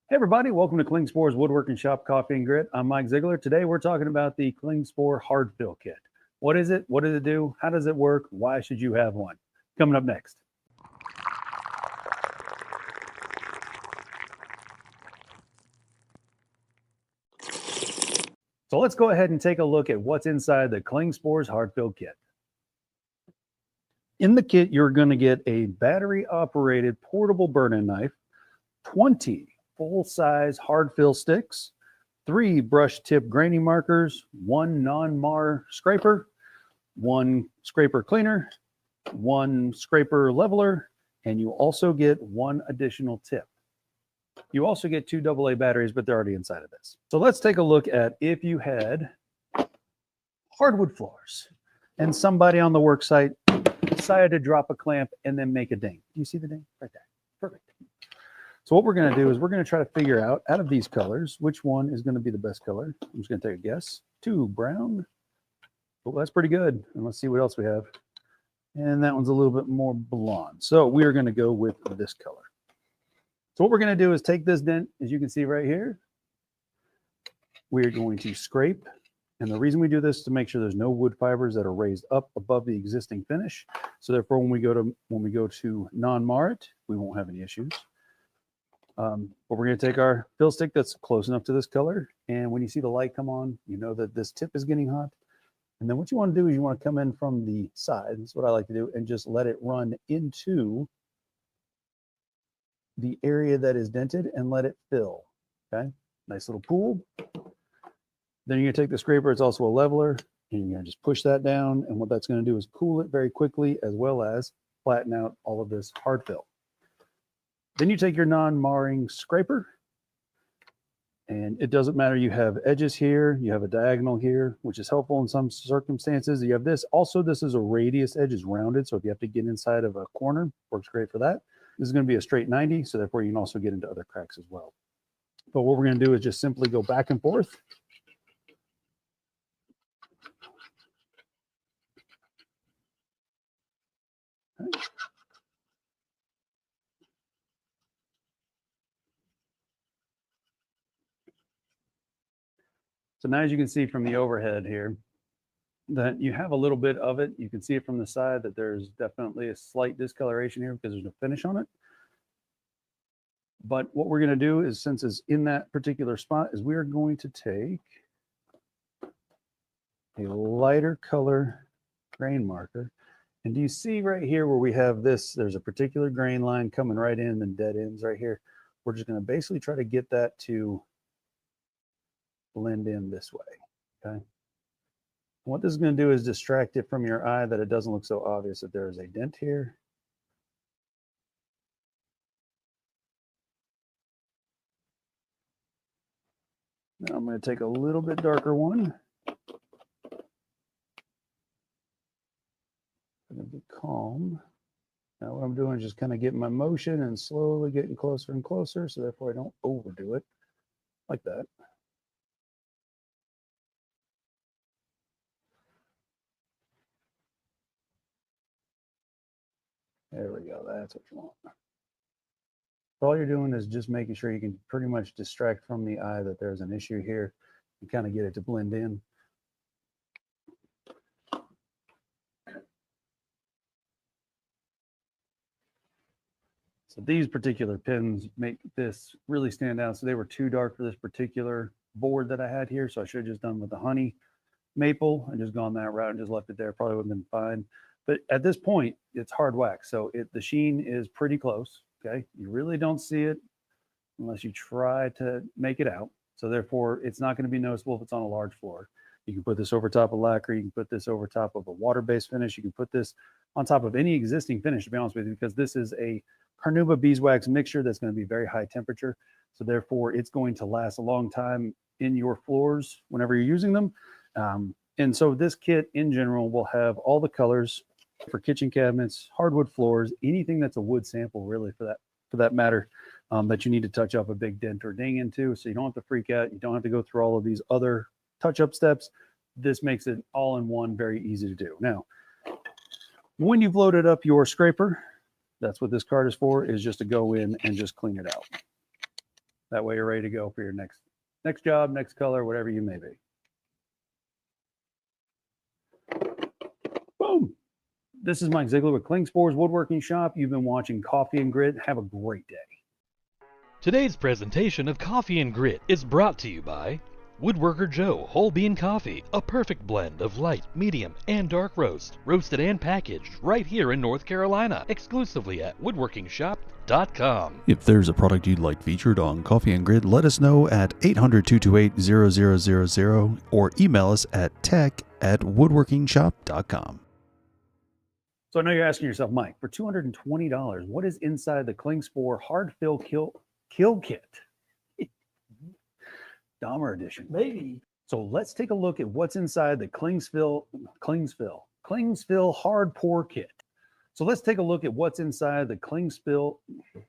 Hey everybody, welcome to Klingspor's Woodworking Shop Coffee and Grit. I'm Mike Ziegler. Today we're talking about the Klingspor Hard Fill Kit. What is it? What does it do? How does it work? Why should you have one? Coming up next. So let's go ahead and take a look at what's inside the Klingspor's Hard Fill Kit. In the kit, you're going to get a battery operated portable burn-in knife, 20 full-size hard fill sticks, 3 brush tip graining markers, 1 non-mar scraper, 1 scraper cleaner, 1 scraper leveler, and you also get 1 additional tip. You also get 2 AA batteries, but they're already inside of this. So let's take a look at if you had hardwood floors and somebody on the work site decided to drop a clamp and then make a ding. Do you see the ding? Right there. Perfect. So what we're going to do is we're going to try to figure out of these colors, which one is going to be the best color. I'm just going to take a guess. 2 brown. Well, that's pretty good. And let's see what else we have. And that one's a little bit more blonde. So we are going to go with this color. So what we're going to do is take this dent, as you can see right here. We're going to scrape. And the reason we do this is to make sure there's no wood fibers that are raised up above the existing finish. So therefore, when we go to non-mar it, we won't have any issues. But we're going to take our fill stick that's close enough to this color. And when you see the light come on, you know that this tip is getting hot. And then what you want to do is you want to come in from the side. That's what I like to do. And just let it run into the area that is dented and let it fill. Okay. Nice little pool. Then you're going to take the scraper. It's also a leveler. And you're going to just push that down. And what that's going to do is cool it very quickly, as well as flatten out all of this hard fill. Then you take your non-marring scraper, and it doesn't matter. You have edges here, you have a diagonal here, which is helpful in some circumstances. You have this. Also, this is a radius edge, is rounded, so if you have to get inside of a corner, works great for that. This is going to be a straight 90, so therefore you can also get into other cracks as well. But what we're going to do is just simply go back and forth. Okay. So now, as you can see from the overhead here, that you have a little bit of it. You can see it from the side that there's definitely a slight discoloration here because there's no finish on it. But what we're going to do is, since it's in that particular spot, is we're going to take a lighter color grain marker. And do you see right here where we have this, there's a particular grain line coming right in and dead ends right here. We're just going to basically try to get that to blend in this way. Okay. What this is going to do is distract it from your eye, that it doesn't look so obvious that there is a dent here. Now I'm going to take a little bit darker one. I'm going to be calm. Now what I'm doing is just kind of getting my motion and slowly getting closer and closer, so therefore I don't overdo it like that. There we go. That's what you want. All you're doing is just making sure you can pretty much distract from the eye that there's an issue here and kind of get it to blend in. So these particular pins make this really stand out. So they were too dark for this particular board that I had here. So I should have just done with the honey maple and just gone that route and just left it there. Probably would have been fine. But at this point, it's hard wax. So the sheen is pretty close. Okay. You really don't see it unless you try to make it out. So therefore, it's not going to be noticeable if it's on a large floor. You can put this over top of lacquer. You can put this over top of a water-based finish. You can put this on top of any existing finish, to be honest with you, because this is a Carnauba beeswax mixture that's going to be very high temperature. So therefore, it's going to last a long time in your floors whenever you're using them. And so this kit in general will have all the colors for kitchen cabinets, hardwood floors, anything that's a wood sample, really, for that matter, that you need to touch up a big dent or ding into. So you don't have to freak out. You don't have to go through all of these other touch-up steps. This makes it all in one, very easy to do. Now, when you've loaded up your scraper, that's what this card is for, is just to go in and just clean it out. That way you're ready to go for your next job, next color, whatever you may be. Boom. This is Mike Ziegler with Klingspor's Woodworking Shop. You've been watching Coffee and Grit. Have a great day. Today's presentation of Coffee and Grit is brought to you by Woodworker Joe Whole Bean Coffee, a perfect blend of light, medium, and dark roast, roasted and packaged right here in North Carolina, exclusively at woodworkingshop.com. If there's a product you'd like featured on Coffee and Grid, let us know at 800-228-0000 or email us at tech@woodworkingshop.com. So I know you're asking yourself, Mike, for $220, what is inside the Klingspor hard fill kill kit? Dahmer edition. Maybe. So let's take a look at what's inside the Klingsville hard pour kit. So let's take a look at what's inside the Klingspor